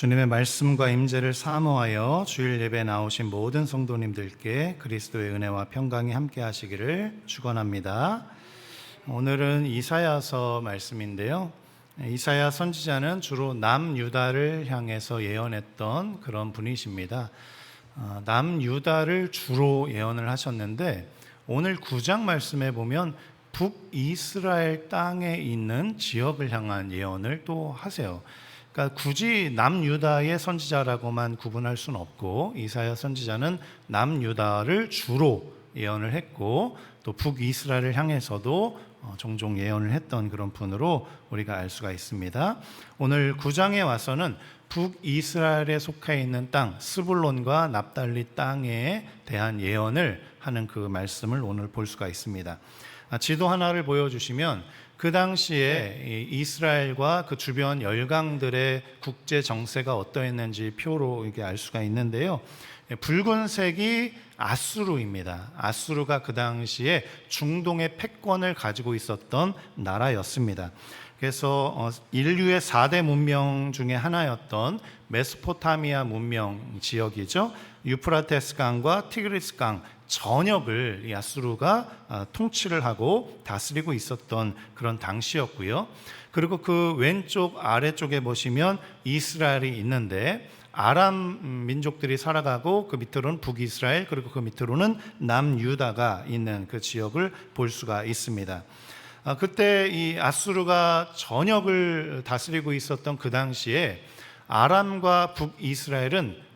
주님의 말씀과 임재를 사모하여 주일 예배 나오신 모든 성도님들께 그리스도의 은혜와 평강이 함께 하시기를 축원합니다. 오늘은 이사야서 말씀인데요. 이사야 선지자는 주로 남유다를 향해서 예언했던 그런 분이십니다. 남유다를 주로 예언을 하셨는데 오늘 9장 말씀에 보면 북이스라엘 땅에 있는 지역을 향한 예언을 또 하세요. 그러니까 굳이 남유다의 선지자라고만 구분할 수는 없고 이사야 선지자는 남유다를 주로 예언을 했고 또 북이스라엘을 향해서도 종종 예언을 했던 그런 분으로 우리가 알 수가 있습니다. 오늘 9장에 와서는 북이스라엘에 속해 있는 땅 스불론과 납달리 땅에 대한 예언을 하는 그 말씀을 오늘 볼 수가 있습니다. 지도 하나를 보여주시면 그 당시에 이스라엘과 그 주변 열강들의 국제 정세가 어떠했는지 표로 이게 알 수가 있는데요. 붉은색이 아수르입니다. 아수르가 그 당시에 중동의 패권을 가지고 있었던 나라였습니다. 그래서 인류의 4대 문명 중에 하나였던 메소포타미아 문명 지역이죠. 유프라테스 강과 티그리스 강 전역을 이 아수르가 통치를 하고 다스리고 있었던 그런 당시였고요. 그리고 그 왼쪽 아래쪽에 보시면 이스라엘이 있는데 아람 민족들이 살아가고 그 밑으로는 북이스라엘 그리고 그 밑으로는 남유다가 있는 그 지역을 볼 수가 있습니다. 그때 이 아수르가 전역을 다스리고 있었던 그 당시에 아람과 북이스라엘은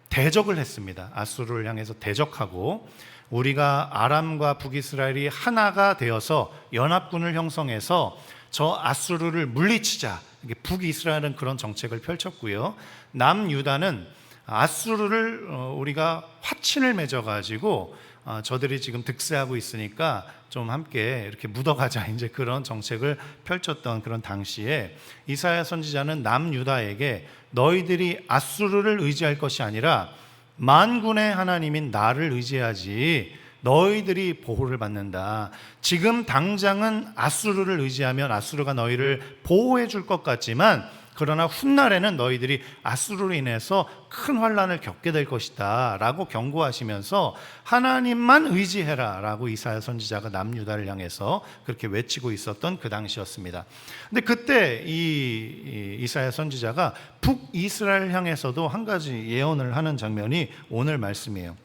대적을 했습니다. 아수르를 향해서 대적하고 우리가 아람과 북이스라엘이 하나가 되어서 연합군을 형성해서 저 아수르를 물리치자. 북이스라엘은 그런 정책을 펼쳤고요. 남유다는 아수르를 우리가 화친을 맺어가지고 저들이 지금 득세하고 있으니까 좀 함께 이렇게 묻어가자 이제 그런 정책을 펼쳤던 그런 당시에 이사야 선지자는 남유다에게 너희들이 아수르를 의지할 것이 아니라 만군의 하나님인 나를 의지하지 너희들이 보호를 받는다. 지금 당장은 아수르를 의지하면 아수르가 너희를 보호해 줄 것 같지만 그러나 훗날에는 너희들이 아수르로 인해서 큰 환난을 겪게 될 것이다 라고 경고하시면서 하나님만 의지해라 라고 이사야 선지자가 남유다를 향해서 그렇게 외치고 있었던 그 당시였습니다. 근데 그때 이 이사야 선지자가 북이스라엘 향해서도 한 가지 예언을 하는 장면이 오늘 말씀이에요.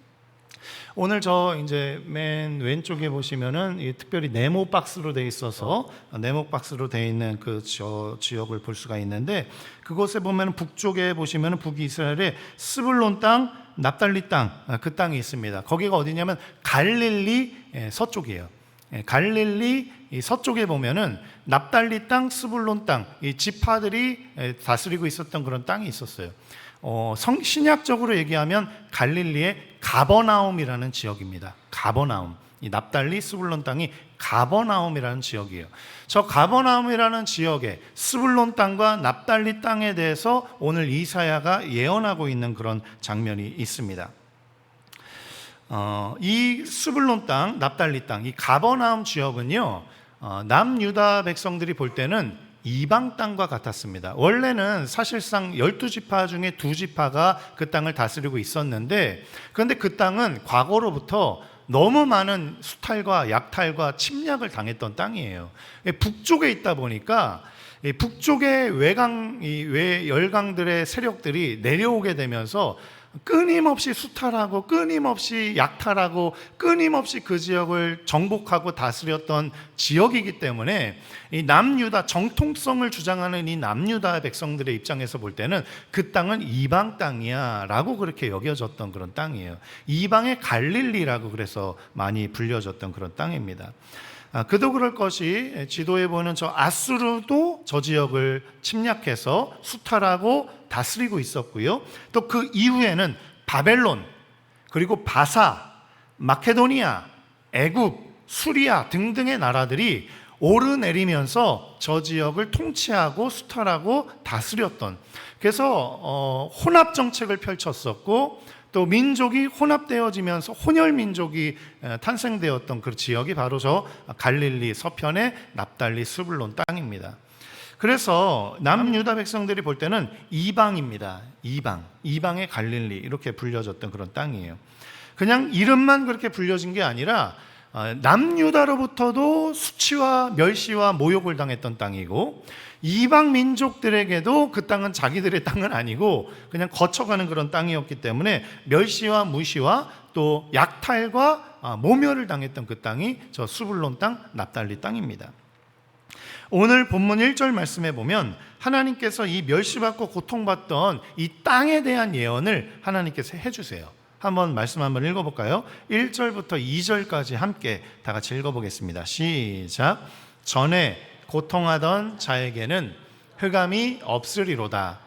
오늘 저 이제 맨 왼쪽에 보시면은 특별히 네모 박스로 되어 있어서 네모 박스로 되어 있는 그 지역을 볼 수가 있는데 그곳에 보면 북쪽에 보시면은 북이스라엘의 스불론 땅, 납달리 땅 그 땅이 있습니다. 거기가 어디냐면 갈릴리 서쪽이에요. 갈릴리 서쪽에 보면은 납달리 땅, 스불론 땅 이 지파들이 다스리고 있었던 그런 땅이 있었어요. 신약적으로 얘기하면 갈릴리의 가버나움이라는 지역입니다. 가버나움. 이 납달리 스불론 땅이 가버나움이라는 지역이에요. 저 가버나움이라는 지역에 스불론 땅과 납달리 땅에 대해서 오늘 이사야가 예언하고 있는 그런 장면이 있습니다. 이 스불론 땅, 납달리 땅, 이 가버나움 지역은요, 남유다 백성들이 볼 때는 이방 땅과 같았습니다. 원래는 사실상 12지파 중에 2지파가 그 땅을 다스리고 있었는데 그런데 그 땅은 과거로부터 너무 많은 수탈과 약탈과 침략을 당했던 땅이에요. 북쪽에 있다 보니까 북쪽의 열강들의 세력들이 내려오게 되면서 끊임없이 수탈하고 끊임없이 약탈하고 끊임없이 그 지역을 정복하고 다스렸던 지역이기 때문에 이 남유다 정통성을 주장하는 이 남유다 백성들의 입장에서 볼 때는 그 땅은 이방 땅이야 라고 그렇게 여겨졌던 그런 땅이에요. 이방의 갈릴리라고 그래서 많이 불려졌던 그런 땅입니다. 그도 그럴 것이 지도에 보는 저 아수르도 저 지역을 침략해서 수탈하고 다스리고 있었고요. 또 그 이후에는 바벨론, 그리고 바사, 마케도니아, 애굽, 수리아 등등의 나라들이 오르내리면서 저 지역을 통치하고 수탈하고 다스렸던, 그래서 혼합 정책을 펼쳤었고 또 민족이 혼합되어지면서 혼혈 민족이 탄생되었던 그 지역이 바로 저 갈릴리 서편의 납달리 스불론 땅입니다. 그래서 남유다 백성들이 볼 때는 이방입니다. 이방의 갈릴리 이렇게 불려졌던 그런 땅이에요. 그냥 이름만 그렇게 불려진 게 아니라 남유다로부터도 수치와 멸시와 모욕을 당했던 땅이고, 이방 민족들에게도 그 땅은 자기들의 땅은 아니고 그냥 거쳐가는 그런 땅이었기 때문에 멸시와 무시와 또 약탈과 모멸을 당했던 그 땅이 저 스불론 땅, 납달리 땅입니다. 오늘 본문 1절 말씀에 보면 하나님께서 이 멸시받고 고통받던 이 땅에 대한 예언을 하나님께서 해주세요. 한번 말씀 한번 읽어볼까요? 1절부터 2절까지 함께 다 같이 읽어보겠습니다. 시작. 전에 고통하던 자에게는 흑암이 없으리로다.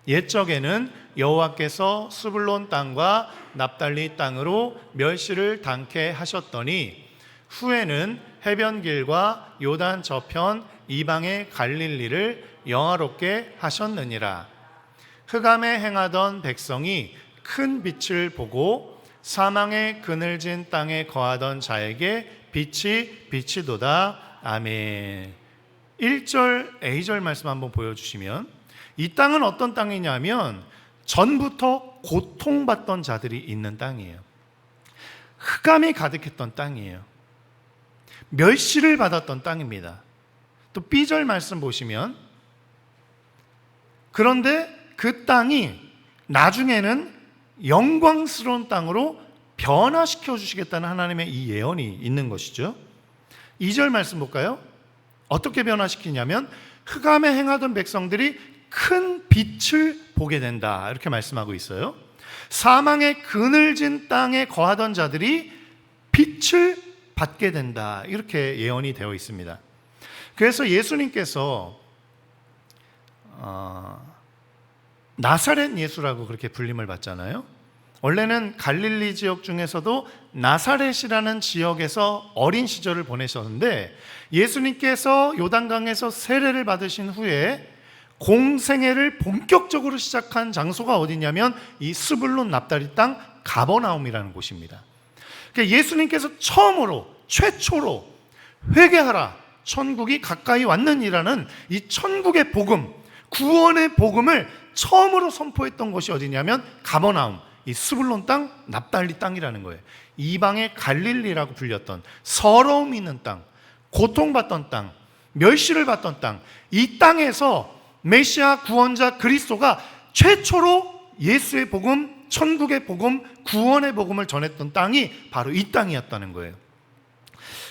옛적에는 여호와께서 스불론 땅과 납달리 땅으로 멸시를 당케 하셨더니 후에는 해변길과 요단 저편 이방의 갈릴리를 영화롭게 하셨느니라. 흑암에 행하던 백성이 큰 빛을 보고 사망의 그늘진 땅에 거하던 자에게 빛이 비치도다. 아멘. 1절 A절 말씀 한번 보여주시면, 이 땅은 어떤 땅이냐면 전부터 고통받던 자들이 있는 땅이에요. 흑암이 가득했던 땅이에요. 멸시를 받았던 땅입니다. 또 B절 말씀 보시면, 그런데 그 땅이 나중에는 영광스러운 땅으로 변화시켜 주시겠다는 하나님의 이 예언이 있는 것이죠. 2절 말씀 볼까요? 어떻게 변화시키냐면 흑암에 행하던 백성들이 큰 빛을 보게 된다, 이렇게 말씀하고 있어요. 사망의 그늘진 땅에 거하던 자들이 빛을 받게 된다, 이렇게 예언이 되어 있습니다. 그래서 예수님께서 나사렛 예수라고 그렇게 불림을 받잖아요. 원래는 갈릴리 지역 중에서도 나사렛이라는 지역에서 어린 시절을 보내셨는데, 예수님께서 요단강에서 세례를 받으신 후에 공생애를 본격적으로 시작한 장소가 어디냐면 이 스불론 납달리 땅 가버나움이라는 곳입니다. 그러니까 예수님께서 최초로 회개하라, 천국이 가까이 왔느니라는 이 천국의 복음, 구원의 복음을 처음으로 선포했던 곳이 어디냐면 가버나움, 이 스불론 땅, 납달리 땅이라는 거예요. 이방의 갈릴리라고 불렸던, 서러움 있는 땅, 고통받던 땅, 멸시를 받던 땅, 이 땅에서 메시아 구원자 그리스도가 최초로 예수의 복음, 천국의 복음, 구원의 복음을 전했던 땅이 바로 이 땅이었다는 거예요.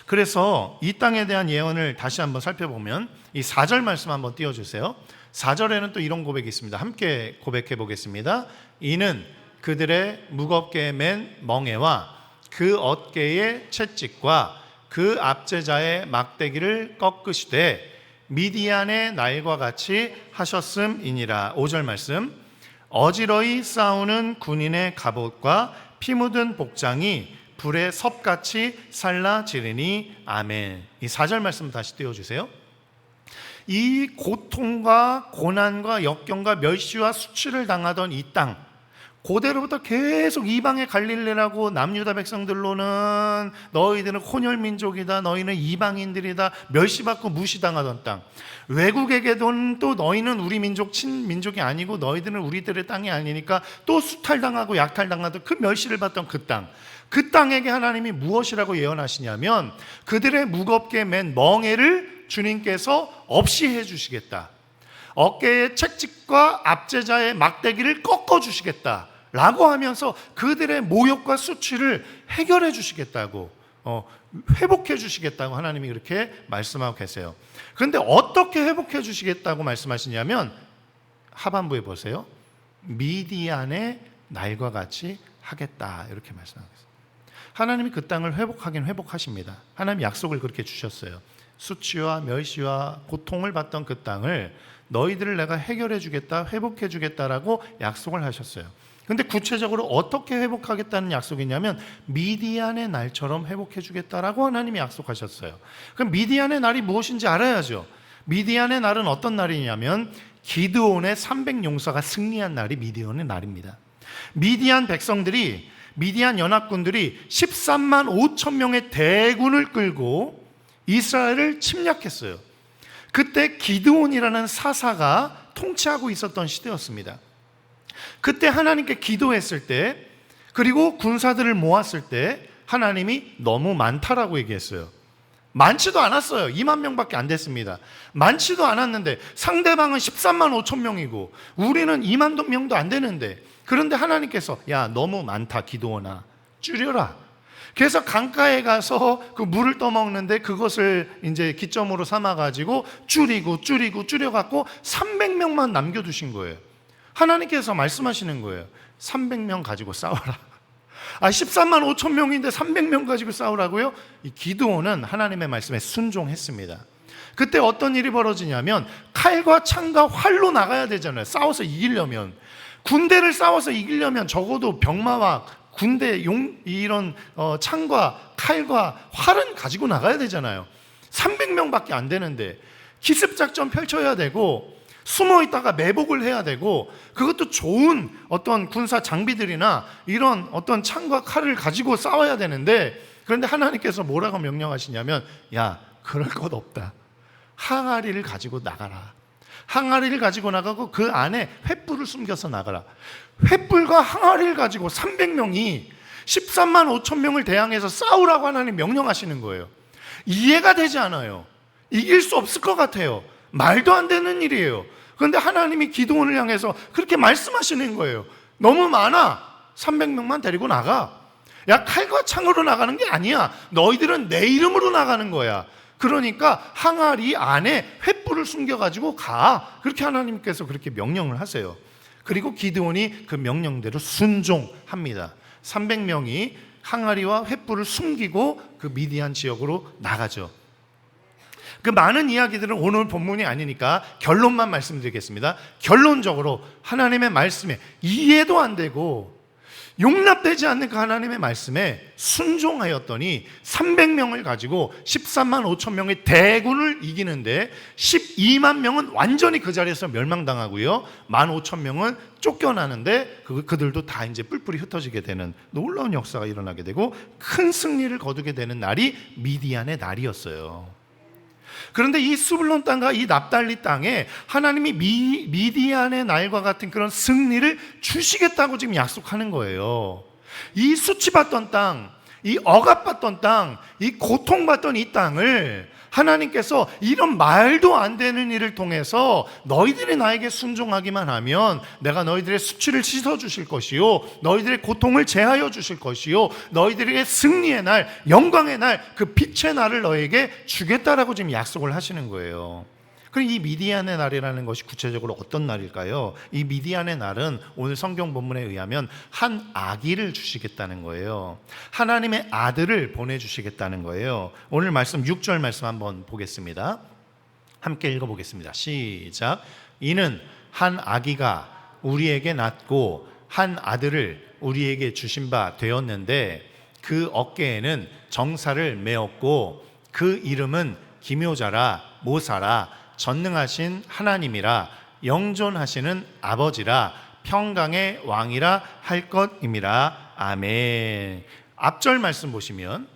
그래서 이 땅에 대한 예언을 다시 한번 살펴보면 이 4절 말씀 한번 띄워주세요. 4절에는 또 이런 고백이 있습니다. 함께 고백해 보겠습니다. 이는 그들의 무겁게 맨 멍에와 그 어깨의 채찍과 그 압제자의 막대기를 꺾으시되 미디안의 날과 같이 하셨음이니라. 5절 말씀. 어지러이 싸우는 군인의 갑옷과 피 묻은 복장이 불의 섭같이 살라지르니. 아멘. 이 4절 말씀 다시 띄워주세요. 이 고통과 고난과 역경과 멸시와 수치를 당하던 이 땅, 고대로부터 계속 이방의 갈릴리라고 남유다 백성들로는 너희들은 혼혈민족이다, 너희는 이방인들이다, 멸시받고 무시당하던 땅, 외국에게도 또 너희는 우리 민족 친민족이 아니고 너희들은 우리들의 땅이 아니니까 또 수탈당하고 약탈당하던 그 멸시를 받던 그 땅, 그 땅에게 하나님이 무엇이라고 예언하시냐면 그들의 무겁게 맨 멍에를 주님께서 없이 해주시겠다, 어깨의 채찍과 압제자의 막대기를 꺾어주시겠다 라고 하면서 그들의 모욕과 수치를 해결해 주시겠다고, 회복해 주시겠다고 하나님이 그렇게 말씀하고 계세요. 그런데 어떻게 회복해 주시겠다고 말씀하시냐면 하반부에 보세요. 미디안의 날과 같이 하겠다, 이렇게 말씀하고 있어요. 하나님이 그 땅을 회복하긴 회복하십니다. 하나님 약속을 그렇게 주셨어요. 수치와 멸시와 고통을 받던 그 땅을 너희들을 내가 해결해 주겠다, 회복해 주겠다라고 약속을 하셨어요. 근데 구체적으로 어떻게 회복하겠다는 약속이냐면 미디안의 날처럼 회복해 주겠다라고 하나님이 약속하셨어요. 그럼 미디안의 날이 무엇인지 알아야죠. 미디안의 날은 어떤 날이냐면 기드온의 300용사가 승리한 날이 미디안의 날입니다. 미디안 백성들이, 미디안 연합군들이 13만 5천 명의 대군을 끌고 이스라엘을 침략했어요. 그때 기드온이라는 사사가 통치하고 있었던 시대였습니다. 그때 하나님께 기도했을 때, 그리고 군사들을 모았을 때 하나님이 너무 많다라고 얘기했어요. 많지도 않았어요. 2만 명밖에 안 됐습니다. 많지도 않았는데 상대방은 13만 5천 명이고 우리는 2만 명도 안 되는데, 그런데 하나님께서 야, 너무 많다 기드온아, 줄여라. 그래서 강가에 가서 그 물을 떠먹는데 그것을 이제 기점으로 삼아가지고 줄여갖고 300명만 남겨두신 거예요. 하나님께서 말씀하시는 거예요. 300명 가지고 싸워라. 13만 5천 명인데 300명 가지고 싸우라고요? 이 기드온은 하나님의 말씀에 순종했습니다. 그때 어떤 일이 벌어지냐면 칼과 창과 활로 나가야 되잖아요. 싸워서 이기려면, 군대를 싸워서 이기려면 적어도 병마와 군대 이런 창과 칼과 활은 가지고 나가야 되잖아요. 300명밖에 안 되는데 기습작전 펼쳐야 되고 숨어 있다가 매복을 해야 되고, 그것도 좋은 어떤 군사 장비들이나 이런 어떤 창과 칼을 가지고 싸워야 되는데, 그런데 하나님께서 뭐라고 명령하시냐면 야, 그럴 것 없다. 항아리를 가지고 나가라. 항아리를 가지고 나가고 그 안에 횃불을 숨겨서 나가라. 횃불과 항아리를 가지고 300명이 13만 5천 명을 대항해서 싸우라고 하나님 명령하시는 거예요. 이해가 되지 않아요. 이길 수 없을 것 같아요. 말도 안 되는 일이에요. 그런데 하나님이 기드온을 향해서 그렇게 말씀하시는 거예요. 너무 많아. 300명만 데리고 나가. 야, 칼과 창으로 나가는 게 아니야. 너희들은 내 이름으로 나가는 거야. 그러니까 항아리 안에 횃불을 숨겨가지고 가. 그렇게 하나님께서 그렇게 명령을 하세요. 그리고 기드온이 그 명령대로 순종합니다. 300명이 항아리와 횃불을 숨기고 그 미디안 지역으로 나가죠. 그 많은 이야기들은 오늘 본문이 아니니까 결론만 말씀드리겠습니다. 결론적으로 하나님의 말씀에 이해도 안 되고 용납되지 않는 그 하나님의 말씀에 순종하였더니 300명을 가지고 13만 5천 명의 대군을 이기는데 12만 명은 완전히 그 자리에서 멸망당하고요, 15,000명은 쫓겨나는데 그들도 다 이제 뿔뿔이 흩어지게 되는 놀라운 역사가 일어나게 되고 큰 승리를 거두게 되는 날이 미디안의 날이었어요. 그런데 이 스불론 땅과 이 납달리 땅에 하나님이 미디안의 날과 같은 그런 승리를 주시겠다고 지금 약속하는 거예요. 이 수치받던 땅, 이 억압받던 땅, 이 고통받던 이 땅을 하나님께서 이런 말도 안 되는 일을 통해서 너희들이 나에게 순종하기만 하면 내가 너희들의 수치를 씻어주실 것이요, 너희들의 고통을 제하여 주실 것이요, 너희들에게 승리의 날, 영광의 날, 그 빛의 날을 너에게 주겠다라고 지금 약속을 하시는 거예요. 그럼 이 미디안의 날이라는 것이 구체적으로 어떤 날일까요? 이 미디안의 날은 오늘 성경 본문에 의하면 한 아기를 주시겠다는 거예요. 하나님의 아들을 보내주시겠다는 거예요. 오늘 말씀 6절 말씀 한번 보겠습니다. 함께 읽어보겠습니다. 시작. 이는 한 아기가 우리에게 낳고 한 아들을 우리에게 주신 바 되었는데 그 어깨에는 정사를 메었고 그 이름은 기묘자라 모사라 전능하신 하나님이라 영존하시는 아버지라 평강의 왕이라 할 것임이라. 아멘. 앞절 말씀 보시면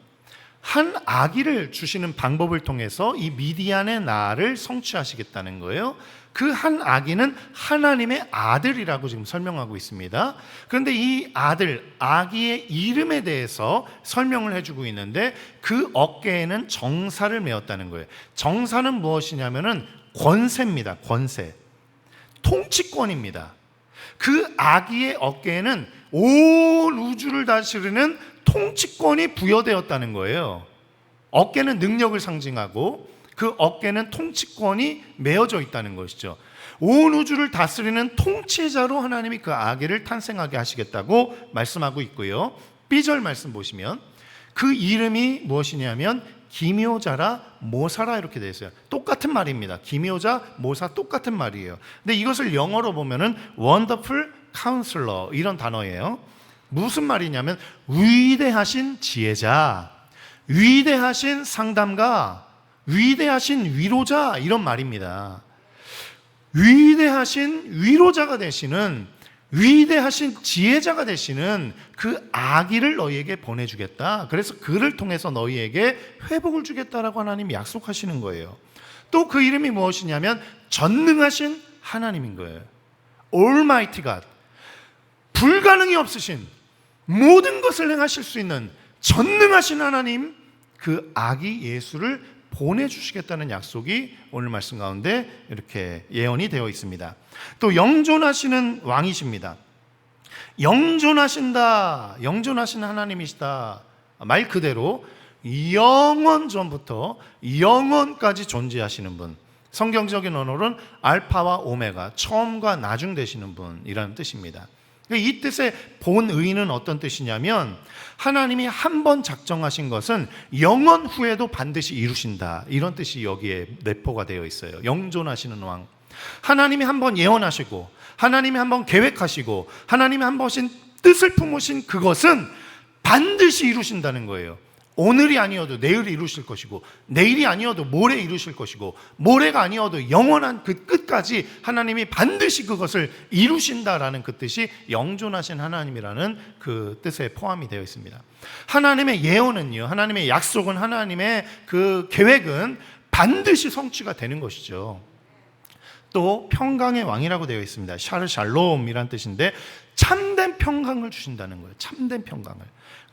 한 아기를 주시는 방법을 통해서 이 미디안의 날을 성취하시겠다는 거예요. 그 한 아기는 하나님의 아들이라고 지금 설명하고 있습니다. 그런데 이 아들, 아기의 이름에 대해서 설명을 해주고 있는데 그 어깨에는 정사를 메었다는 거예요. 정사는 무엇이냐면은 권세입니다. 권세, 통치권입니다. 그 아기의 어깨에는 온 우주를 다스리는 통치권이 부여되었다는 거예요. 어깨는 능력을 상징하고 그 어깨는 통치권이 메어져 있다는 것이죠. 온 우주를 다스리는 통치자로 하나님이 그 아기를 탄생하게 하시겠다고 말씀하고 있고요. B절 말씀 보시면 그 이름이 무엇이냐면 기묘자라 모사라 이렇게 되어 있어요. 똑같은 말입니다. 기묘자, 모사 똑같은 말이에요. 근데 이것을 영어로 보면은 Wonderful Counselor 이런 단어예요. 무슨 말이냐면 위대하신 지혜자, 위대하신 상담가, 위대하신 위로자 이런 말입니다. 위대하신 위로자가 되시는, 위대하신 지혜자가 되시는 그 아기를 너희에게 보내주겠다. 그래서 그를 통해서 너희에게 회복을 주겠다라고 하나님이 약속하시는 거예요. 또 그 이름이 무엇이냐면 전능하신 하나님인 거예요. Almighty God. 불가능이 없으신, 모든 것을 행하실 수 있는 전능하신 하나님, 그 아기 예수를 보내주시겠다는 약속이 오늘 말씀 가운데 이렇게 예언이 되어 있습니다. 또 영존하시는 왕이십니다. 영존하신다, 영존하신 하나님이시다. 말 그대로 영원 전부터 영원까지 존재하시는 분. 성경적인 언어로는 알파와 오메가, 처음과 나중 되시는 분이라는 뜻입니다. 이 뜻의 본의는 어떤 뜻이냐면 하나님이 한 번 작정하신 것은 영원 후에도 반드시 이루신다, 이런 뜻이 여기에 내포가 되어 있어요. 영존하시는 왕. 하나님이 한 번 예언하시고, 하나님이 한 번 계획하시고, 하나님이 한 번씩 뜻을 품으신 그것은 반드시 이루신다는 거예요. 오늘이 아니어도 내일 이루실 것이고, 내일이 아니어도 모레 이루실 것이고, 모레가 아니어도 영원한 그 끝까지 하나님이 반드시 그것을 이루신다라는 그 뜻이 영존하신 하나님이라는 그 뜻에 포함이 되어 있습니다. 하나님의 예언은요, 하나님의 약속은, 하나님의 그 계획은 반드시 성취가 되는 것이죠. 또 평강의 왕이라고 되어 있습니다. 샬롬이란 뜻인데 참된 평강을 주신다는 거예요. 참된 평강을.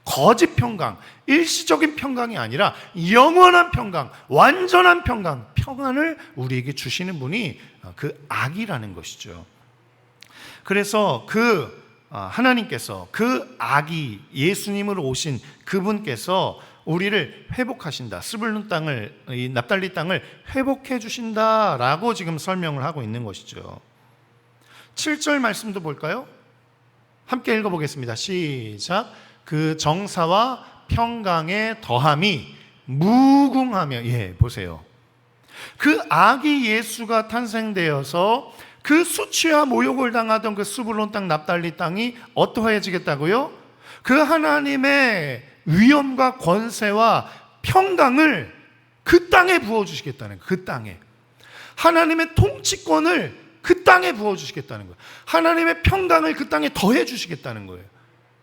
거짓 평강, 일시적인 평강이 아니라 영원한 평강, 완전한 평강, 평안을 우리에게 주시는 분이 그 아기라는 것이죠. 그래서 그 하나님께서, 그 아기 예수님으로 오신 그분께서 우리를 회복하신다, 스불룬 땅을, 이 납달리 땅을 회복해 주신다라고 지금 설명을 하고 있는 것이죠. 7절 말씀도 볼까요? 함께 읽어보겠습니다. 시작. 그 정사와 평강의 더함이 무궁하며, 보세요. 그 아기 예수가 탄생되어서 그 수치와 모욕을 당하던 그 스불론 땅, 납달리 땅이 어떠해지겠다고요? 그 하나님의 위엄과 권세와 평강을 그 땅에 부어주시겠다는 거예요. 그 땅에. 하나님의 통치권을 그 땅에 부어주시겠다는 거예요. 하나님의 평강을 그 땅에 더해주시겠다는 거예요.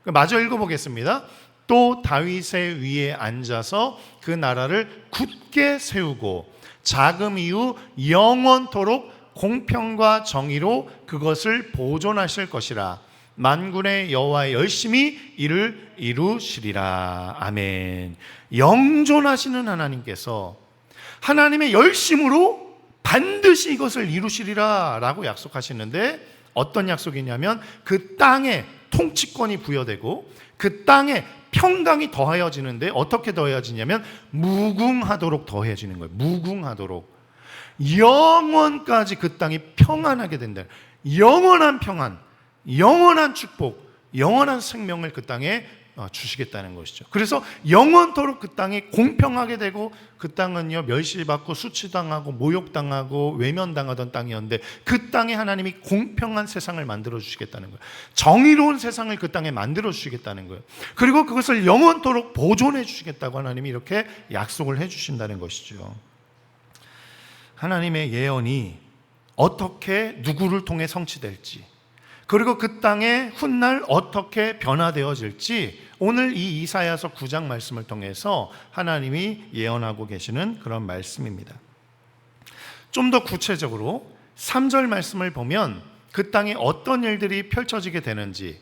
마저 읽어보겠습니다. 또 다윗의 위에 앉아서 그 나라를 굳게 세우고 자금 이후 영원토록 공평과 정의로 그것을 보존하실 것이라. 만군의 여호와의 열심히 이를 이루시리라. 아멘. 영존하시는 하나님께서 하나님의 열심으로 반드시 이것을 이루시리라 라고 약속하시는데, 어떤 약속이냐면 그 땅에 통치권이 부여되고 그 땅에 평강이 더하여지는데, 어떻게 더해지냐면 무궁하도록 더해지는 거예요. 무궁하도록. 영원까지 그 땅이 평안하게 된다. 영원한 평안, 영원한 축복, 영원한 생명을 그 땅에 주시겠다는 것이죠. 그래서 영원토록 그 땅이 공평하게 되고, 그 땅은요 멸시받고 수치당하고 모욕당하고 외면당하던 땅이었는데 그 땅에 하나님이 공평한 세상을 만들어 주시겠다는 거예요. 정의로운 세상을 그 땅에 만들어 주시겠다는 거예요. 그리고 그것을 영원토록 보존해 주시겠다고 하나님이 이렇게 약속을 해 주신다는 것이죠. 하나님의 예언이 어떻게 누구를 통해 성취될지, 그리고 그 땅의 훗날 어떻게 변화되어질지 오늘 이 이사야서 9장 말씀을 통해서 하나님이 예언하고 계시는 그런 말씀입니다. 좀 더 구체적으로 3절 말씀을 보면 그 땅에 어떤 일들이 펼쳐지게 되는지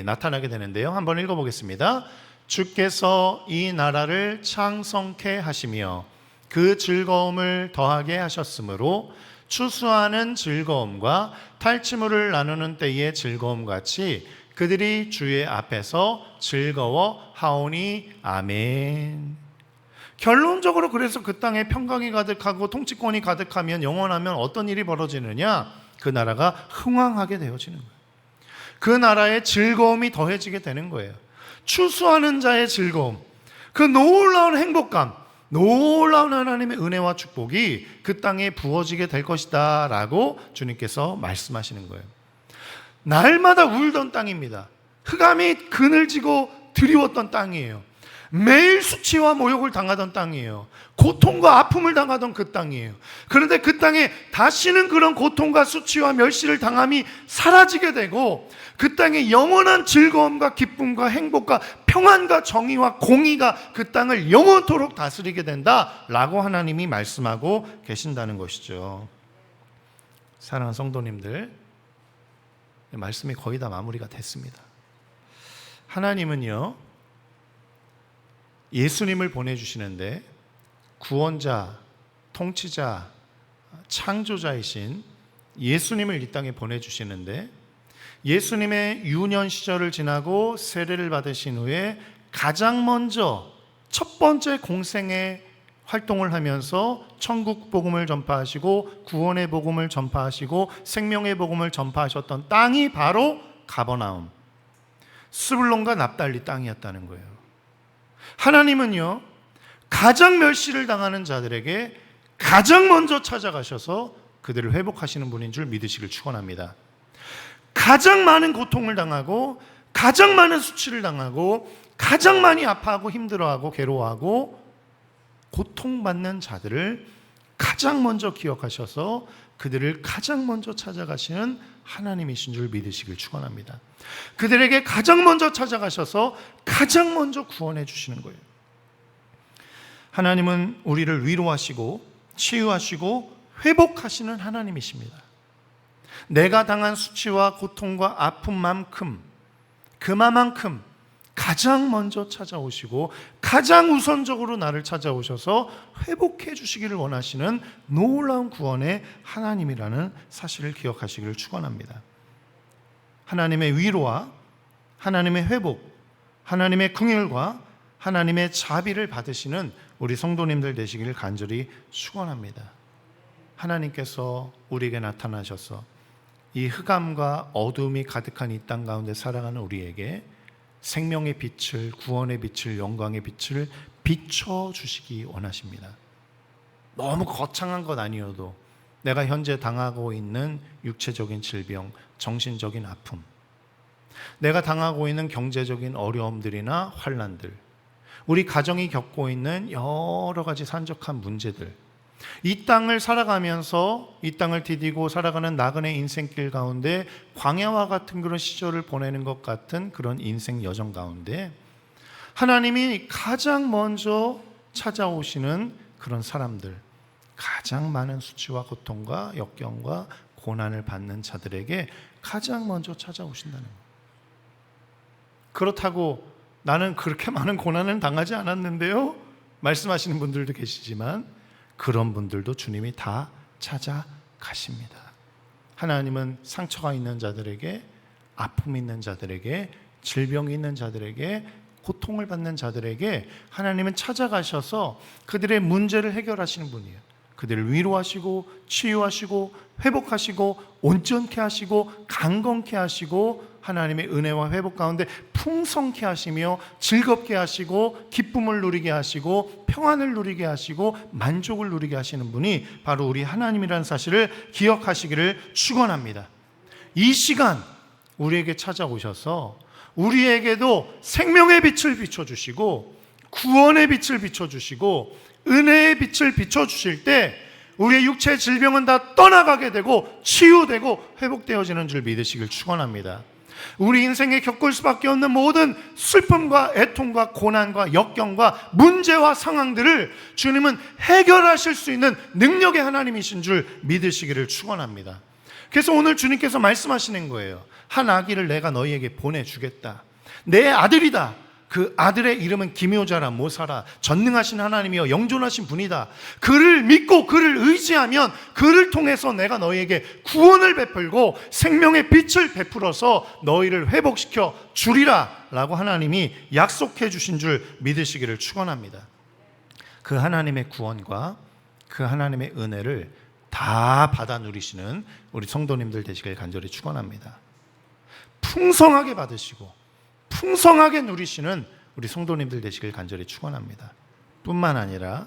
나타나게 되는데요. 한번 읽어보겠습니다. 주께서 이 나라를 창성케 하시며 그 즐거움을 더하게 하셨으므로 추수하는 즐거움과 탈취물을 나누는 때의 즐거움같이 그들이 주의 앞에서 즐거워하오니. 아멘. 결론적으로 그래서 그 땅에 평강이 가득하고 통치권이 가득하면, 영원하면 어떤 일이 벌어지느냐? 그 나라가 흥왕하게 되어지는 거예요. 그 나라의 즐거움이 더해지게 되는 거예요. 추수하는 자의 즐거움, 그 놀라운 행복감, 놀라운 하나님의 은혜와 축복이 그 땅에 부어지게 될 것이다 라고 주님께서 말씀하시는 거예요. 날마다 울던 땅입니다. 흑암이 그늘지고 드리웠던 땅이에요. 매일 수치와 모욕을 당하던 땅이에요. 고통과 아픔을 당하던 그 땅이에요. 그런데 그 땅에 다시는 그런 고통과 수치와 멸시를 당함이 사라지게 되고, 그 땅에 영원한 즐거움과 기쁨과 행복과 평안과 정의와 공의가 그 땅을 영원토록 다스리게 된다라고 하나님이 말씀하고 계신다는 것이죠. 사랑하는 성도님들, 말씀이 거의 다 마무리가 됐습니다. 하나님은요, 예수님을 보내주시는데 구원자, 통치자, 창조자이신 예수님을 이 땅에 보내주시는데, 예수님의 유년 시절을 지나고 세례를 받으신 후에 가장 먼저 첫 번째 공생의 활동을 하면서 천국 복음을 전파하시고 구원의 복음을 전파하시고 생명의 복음을 전파하셨던 땅이 바로 가버나움, 스불론과 납달리 땅이었다는 거예요. 하나님은요, 가장 멸시를 당하는 자들에게 가장 먼저 찾아가셔서 그들을 회복하시는 분인 줄 믿으시길 축원합니다. 가장 많은 고통을 당하고 가장 많은 수치를 당하고 가장 많이 아파하고 힘들어하고 괴로워하고 고통받는 자들을 가장 먼저 기억하셔서 그들을 가장 먼저 찾아가시는 하나님이신 줄 믿으시길 축원합니다. 그들에게 가장 먼저 찾아가셔서 가장 먼저 구원해 주시는 거예요. 하나님은 우리를 위로하시고 치유하시고 회복하시는 하나님이십니다. 내가 당한 수치와 고통과 아픔만큼, 그만큼 가장 먼저 찾아오시고 가장 우선적으로 나를 찾아오셔서 회복해 주시기를 원하시는 놀라운 구원의 하나님이라는 사실을 기억하시기를 축원합니다. 하나님의 위로와 하나님의 회복, 하나님의 긍휼과 하나님의 자비를 받으시는 우리 성도님들 되시기를 간절히 축원합니다. 하나님께서 우리에게 나타나셔서 이 흑암과 어두움이 가득한 이 땅 가운데 살아가는 우리에게 생명의 빛을, 구원의 빛을, 영광의 빛을 비춰주시기 원하십니다. 너무 거창한 것 아니어도 내가 현재 당하고 있는 육체적인 질병, 정신적인 아픔, 내가 당하고 있는 경제적인 어려움들이나 환난들, 우리 가정이 겪고 있는 여러 가지 산적한 문제들, 이 땅을 살아가면서 이 땅을 디디고 살아가는 나그네 인생길 가운데 광야와 같은 그런 시절을 보내는 것 같은 그런 인생 여정 가운데 하나님이 가장 먼저 찾아오시는 그런 사람들, 가장 많은 수치와 고통과 역경과 고난을 받는 자들에게 가장 먼저 찾아오신다는 거예요. 그렇다고 나는 그렇게 많은 고난을 당하지 않았는데요, 말씀하시는 분들도 계시지만 그런 분들도 주님이 다 찾아가십니다. 하나님은 상처가 있는 자들에게, 아픔이 있는 자들에게, 질병이 있는 자들에게, 고통을 받는 자들에게 하나님은 찾아가셔서 그들의 문제를 해결하시는 분이에요. 그들을 위로하시고 치유하시고 회복하시고 온전케 하시고 강건케 하시고 하나님의 은혜와 회복 가운데 풍성케 하시며 즐겁게 하시고 기쁨을 누리게 하시고 평안을 누리게 하시고 만족을 누리게 하시는 분이 바로 우리 하나님이라는 사실을 기억하시기를 축원합니다. 이 시간 우리에게 찾아오셔서 우리에게도 생명의 빛을 비춰주시고 구원의 빛을 비춰주시고 은혜의 빛을 비춰주실 때 우리의 육체의 질병은 다 떠나가게 되고 치유되고 회복되어지는 줄 믿으시길 축원합니다. 우리 인생에 겪을 수밖에 없는 모든 슬픔과 애통과 고난과 역경과 문제와 상황들을 주님은 해결하실 수 있는 능력의 하나님이신 줄 믿으시기를 축원합니다. 그래서 오늘 주님께서 말씀하시는 거예요. 한 아기를 내가 너희에게 보내주겠다. 내 아들이다. 그 아들의 이름은 기묘자라 모사라, 전능하신 하나님이여 영존하신 분이다. 그를 믿고 그를 의지하면 그를 통해서 내가 너희에게 구원을 베풀고 생명의 빛을 베풀어서 너희를 회복시켜 주리라 라고 하나님이 약속해 주신 줄 믿으시기를 축원합니다. 그 하나님의 구원과 그 하나님의 은혜를 다 받아 누리시는 우리 성도님들 되시길 간절히 축원합니다. 풍성하게 받으시고 풍성하게 누리시는 우리 성도님들 되시길 간절히 축원합니다. 뿐만 아니라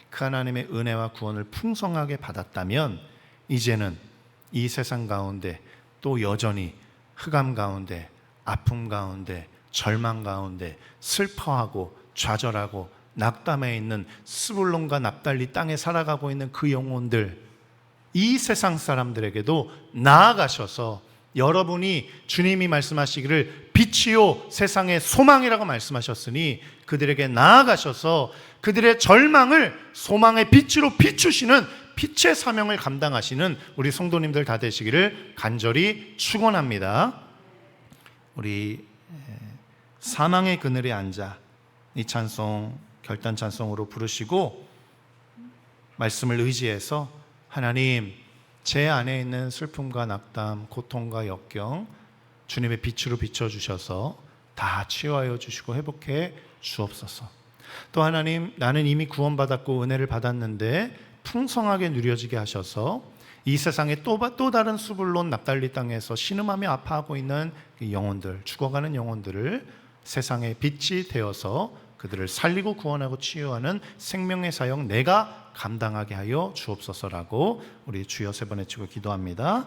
그 하나님의 은혜와 구원을 풍성하게 받았다면 이제는 이 세상 가운데 또 여전히 흑암 가운데, 아픔 가운데, 절망 가운데 슬퍼하고 좌절하고 낙담해 있는 스불론과 납달리 땅에 살아가고 있는 그 영혼들, 이 세상 사람들에게도 나아가셔서 여러분이 주님이 말씀하시기를 빛이요 세상의 소망이라고 말씀하셨으니 그들에게 나아가셔서 그들의 절망을 소망의 빛으로 비추시는 빛의 사명을 감당하시는 우리 성도님들 다 되시기를 간절히 축원합니다. 우리 사망의 그늘에 앉아 이 찬송 결단 찬송으로 부르시고 말씀을 의지해서 하나님, 제 안에 있는 슬픔과 낙담, 고통과 역경 주님의 빛으로 비춰주셔서 다 치유하여 주시고 회복해 주옵소서. 또 하나님, 나는 이미 구원받았고 은혜를 받았는데 풍성하게 누려지게 하셔서 이 세상에 또 다른 수불론 납달리 땅에서 신음하며 아파하고 있는 영혼들, 죽어가는 영혼들을 세상의 빛이 되어서 그들을 살리고 구원하고 치유하는 생명의 사역 내가 감당하게 하여 주옵소서라고 우리 주여 세 번 외치고 기도합니다.